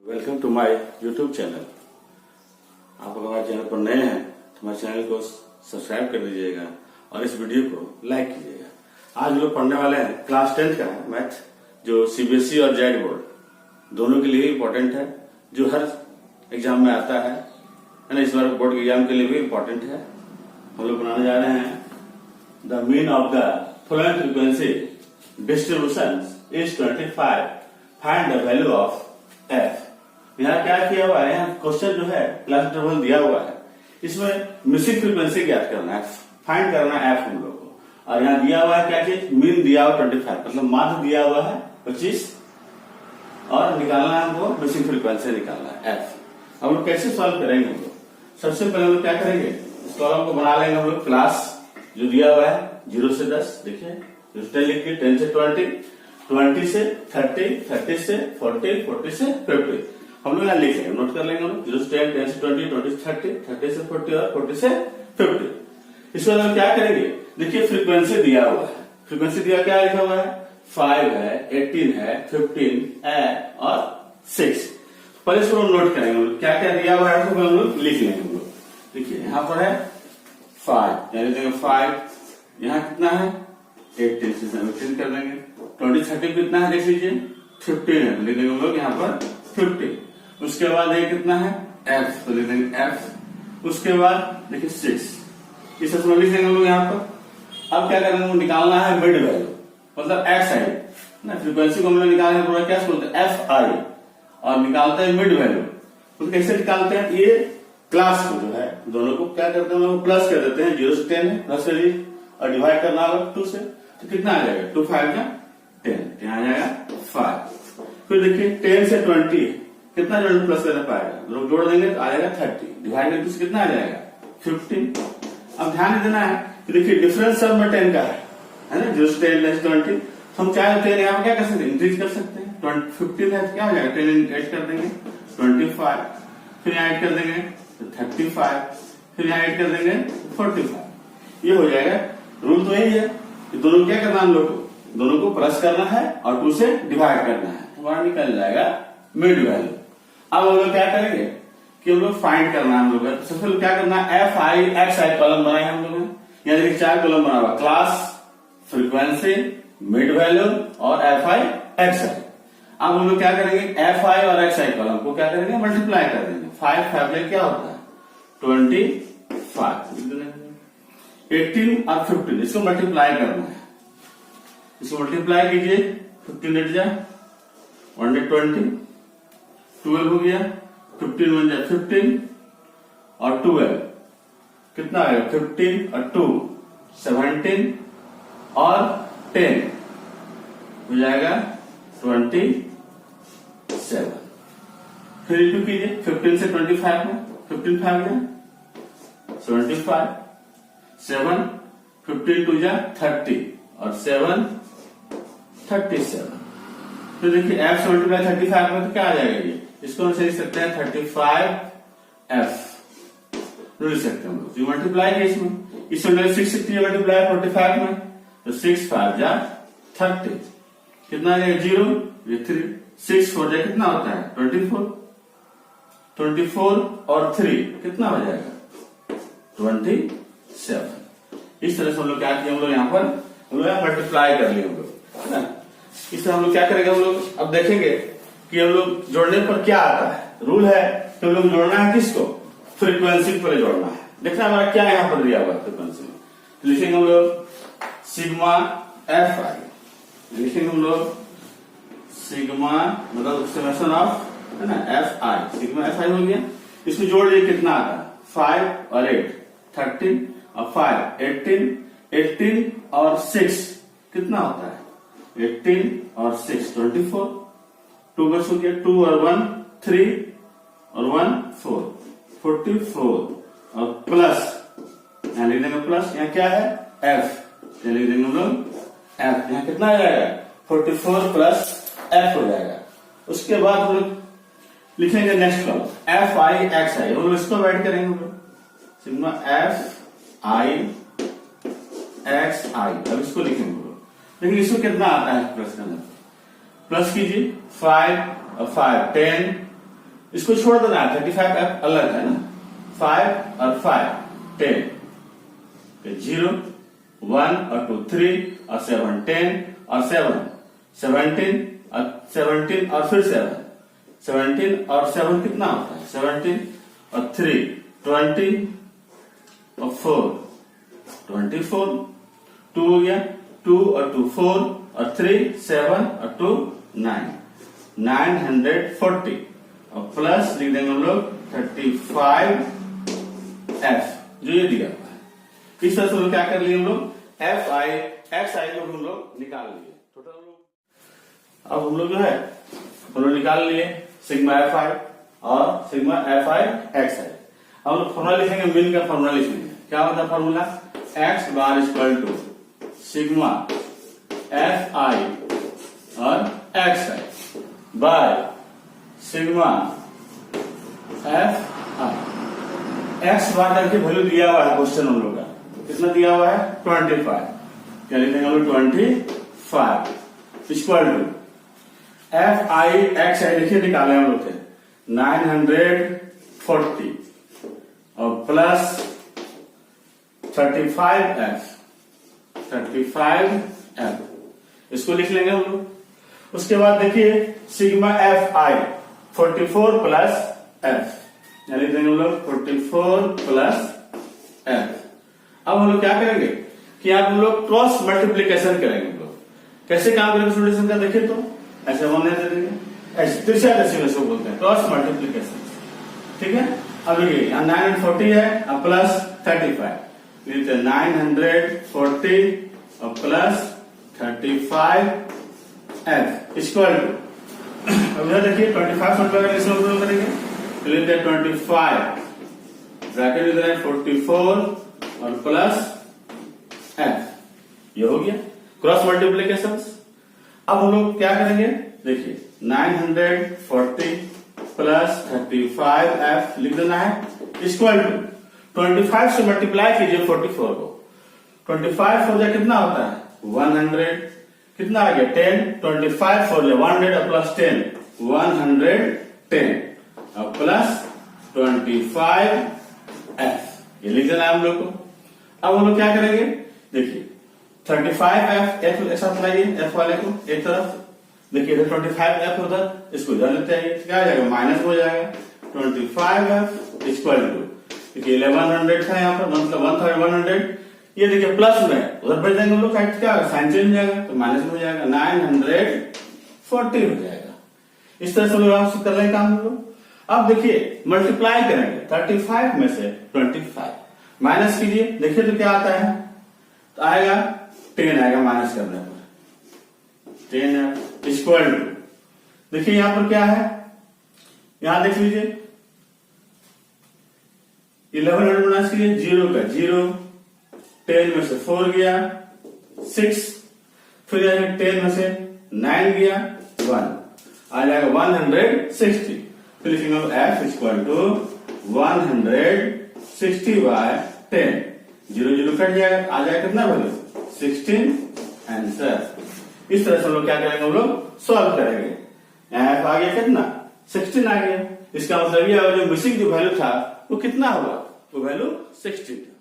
Welcome to my YouTube channel. आप अगर हमारे चैनल पर नए हैं तो हमारे चैनल को सब्सक्राइब कर दीजिएगा और इस वीडियो को लाइक कीजिएगा। आज हम लोग पढ़ने वाले हैं क्लास 10 का मैथ, जो सीबीएसई और जेड बोर्ड दोनों के लिए इम्पोर्टेंट है, जो हर एग्जाम में आता है ना। इस बार बोर्ड एग्जाम के लिए भी इम्पोर्टेंट है। हम लोग बनाने जा रहे हैं the mean of the following frequency distribution is 25, find the value of F. यहाँ क्या किया हुआ है, यहाँ क्वेश्चन जो है क्लास इंटरवल दिया हुआ है, इसमें मिसिंग फ्रीक्वेंसी ज्ञात करना है, फाइंड करना है एफ हम लोग को। और यहाँ दिया हुआ है क्या चीज, मीन दिया हुआ 25, मतलब माध्य दिया हुआ है 25 और निकालना है हमको मिसिंग फ्रीक्वेंसी निकालना है एफ। हम लोग कैसे सॉल्व करेंगे हम लोग, सबसे पहले हम लोग क्या करेंगे, इस कॉलम को बना लेंगे हम लोग। क्लास जो दिया हुआ है 0 से 10, देखिए 10 लिख के 10 से 20, 20 से 30, 30 से 40, 40 से 50 हम लोग यहाँ लिख लेंगे, नोट कर लेंगे हम लोग। 0 से 10, 10 से 20, 20 से 30, 30 से 40 और 40 से 50। इसके बाद हम क्या करेंगे, देखिए फ्रीक्वेंसी दिया हुआ है, फ्रीक्वेंसी दिया क्या लिखा हुआ है, 5 है, 18 है, 15 है और 6। पहले इसको हम नोट करेंगे, हम लोग क्या क्या दिया हुआ है तो हम लोग लिख लेंगे हम लोग। देखिए यहाँ पर है 5, यानी देंगे 5, यहाँ कितना है 18 से 17 कर देंगे। 20 30 कितना है देख लीजिए 15 है, तो लिख देंगे हम लोग यहाँ पर 50। उसके बाद ये कितना है एफ, तो लिख देंगे एफ। उसके बाद देखिए 6, इस लिख देंगे हम लोग यहाँ पर। अब क्या करेंगे, निकालना है मिड वैल्यू, मतलब एक्स आई ना, फ्रीक्वेंसी को हम लोग निकालने पूरा क्या बोलते हैं एफ आई, और निकालते हैं मिड वैल्यू। तो कैसे निकालते हैं, ये क्लास को जो है दोनों को क्या करते हैं हम लोग प्लस कर देते हैं। 0 से 10 है प्लस कर लीजिए और डिवाइड करना होगा 2 से, तो कितना आ जाएगा 2 5 का 10, यहाँ आ जाएगा 5। फिर देखिए 10 से 20 कितना जो प्लस करना पाएगा, लोग जोड़ देंगे तो आ जाएगा 30, डिवाइड करके उससे कितना आ जाएगा 15। अब ध्यान देना है कि देखिए डिफरेंस सब में 10 का है ना, 0 से 10 लेस 20। हम चाहे तो यहाँ क्या कर सकते हैं, इंक्रीज कर सकते हैं। 15 है तो क्या हो जाएगा 10 ऐड कर देंगे 25, फिर यहाँ ऐड कर देंगे तो 35, फिर यहाँ ऐड कर देंगे 45। ये हो जाएगा। रूल तो यही है कि दोनों क्या करना है, हम लोग को दोनों को प्लस करना है और 2 से डिवाइड करना है, हमारा निकल जाएगा मिड वैल्यू। अब हम लोग क्या करेंगे कि हम लोग फाइंड करना है हम लोग। सबसे पहले क्या करना है, F I X I column बनाए हम लोग, यहाँ देखिए 4 कॉलम बना हुआ, क्लास, फ्रीक्वेंसी, मिड वैल्यू और एफ आई एक्स आई। अब हम लोग क्या करेंगे, एफ आई और एक्स आई कॉलम को क्या करेंगे मल्टीप्लाई कर देंगे। 5 5 क्या होता है 25, 18 और 15 इसको मल्टीप्लाई करना है। इसको मल्टीप्लाई कीजिए, 15 8 जा 120, 12 हो गया, 15 1 जा 15 और 12 कितना आएगा 15 और 2 17 और 10 हो जाएगा 27। फिर इंटू कीजिए 15 से 25 में, 15 5 जा 75, 7 15 2 जा 30 और 7 37। तो देखिए एफ से मल्टीप्लाई 35 में तो क्या आ जाएगा, ये इसको हम लिख सकते हैं 35 एफ लिख सकते हैं हम लोग। मल्टीप्लाई है इसमें 6 मल्टीप्लाई 45 में, तो 6 5 जा 30 कितना आ जाएगा 0 ये 3, 6 4 जा कितना होता है 24, 24 और 3 कितना हो जाएगा 27। इस तरह से हम लोग क्या किए, हम लोग यहाँ पर हम लोग मल्टीप्लाई कर लिए हम लोग, है ना। इस तरह हम लोग क्या करेंगे, हम लोग अब देखेंगे कि हम लोग जोड़ने पर क्या आता है। रूल है कि हम लोग जोड़ना है किसको, फ्रीक्वेंसी पर जोड़ना है। देखना हमारा क्या यहाँ पर दिया हुआ है फ्रीक्वेंसी में, तो लिखेंगे हम लोग सिग्मा एफ आई, लिखेंगे हम लोग सिग्मा मतलब समेशन ऑफ, है ना, एफ आई, सिग्मा एफ आई हो गया। इसको जोड़ लिए कितना आता है 5 और 8 13 और 5 18, 18 और 6 कितना होता है 18 और 6 24, 2 बच हो गया, 2 और 1 3 और 1 4 44 और प्लस यहाँ लिख देंगे प्लस, यहाँ क्या है एफ, लिख देंगे हम लोग एफ, यहाँ कितना आ जाएगा 44 प्लस एफ हो जाएगा। उसके बाद हम लोग लिखेंगे next column F I X I, हम लोग इसको ऐड करेंगे हम लोग sigma F I X I. अब इसको लिखेंगे हम लोग, लेकिन इसको कितना आता है प्लस करना, प्लस कीजिए 5 और 5 10 इसको छोड़ देना है, 35f अलग है ना, 5 और 5 10, 0 1 और 2 3 और 7 10 और 7 17 और 17 और फिर 7 17 और 7 कितना होता है, 17 और 3 20 और 4 24, 2 हो गया, 2 और 2 4 और 3 7 और 2 9 940 और प्लस लिख देंगे हम लोग 35f जो ये दिया हुआ है। इस तरह से हम लोग क्या कर लिए, हम लोग एफ आई एक्स आई लोग हम लोग निकाल लिए टोटल। हम लोग अब हम लोग जो है हम लोग निकाल लिए सिग्मा एफ आई और sigma F I X I. अब हम लोग फॉर्मूला लिखेंगे, मिन का फॉर्मूला लिखेंगे। क्या होता है formula, X bar equal to sigma F I और X I by sigma F I. X bar करके वैल्यू दिया हुआ है क्वेश्चन हम लोग का, कितना दिया हुआ है 25, क्या लिख देंगे हम लोग 25 equal to F I X I देखिए निकाले हम लोग थे 940 और प्लस 35f इसको लिख लेंगे हम लोग। उसके बाद देखिए सिग्मा एफ आई 44 प्लस एफ, यानी देंगे हम लोग 44 प्लस एफ। अब हम लोग क्या करेंगे कि आप हम लोग क्रॉस मल्टीप्लीकेशन करेंगे। हम लोग कैसे काम करेंगे स्टूडेंट का, देखिए तो ऐसे होने दे देंगे, ऐसे तिरछा दशमलव से बोलते हैं क्रॉस मल्टीप्लीकेशन, ठीक है। अब देखिए यहाँ 940 है और प्लस 35, 940 और प्लस 35 एफ इक्वल टू, अब इधर देखिए 25 मल्टीप्लाई करेंगे तो लेते हैं 25 ब्रैकेट इधर है 44 और प्लस एफ, ये हो गया क्रॉस मल्टीप्लीकेशन। अब हम लोग क्या करेंगे, देखिए 940 प्लस 35f लिख देना है इक्वल टू 25 से मल्टीप्लाई कीजिए 44 को, 25 हो जाए कितना होता है 100, कितना आ गया 10, 25 हो जाए 100 और प्लस 10 110 और प्लस 25f, ये लिख देना है हम लोग को। अब हम लोग क्या करेंगे, देखिए 35f एक साथ लाइए f वाले को एक तरफ, देखिए इधर 25f उधर, इसको इधर लेते हैं, क्या आ जाएगा माइनस हो जाएगा 25f इक्वल टू, देखिए 1100 था यहाँ पर, मतलब 1100, ये देखिए प्लस में उधर भेज देंगे हम लोग, क्या साइन चेंज हो जाएगा तो माइनस में हो जाएगा 940 हो जाएगा। इस तरह से लोग कर रहे काम हम लोग। अब देखिए मल्टीप्लाई करेंगे 35 में से 25 माइनस कीजिए, देखिए तो क्या आता है, तो आएगा 10 आएगा माइनस करने पर 10 इक्वल टू, देखिए यहां पर क्या है, यहां देख लीजिए 1100 माइनस कीजिए, 0 का 0, 10 में से 4 गया 6, फिर 10 में से 9 गया 1, आ जाएगा 160, फिर लिखेंगे f equal to 160 by 10, 0 0 cut जाएगा, आ जाएगा कितना वैल्यू 16 आंसर। इस तरह से हम लोग क्या करेंगे, हम लोग सॉल्व करेंगे। एफ आ गया कितना 16 आ गया, इसका मतलब ये जो मिसिंग जो वैल्यू था वो कितना होगा, वो वैल्यू 16।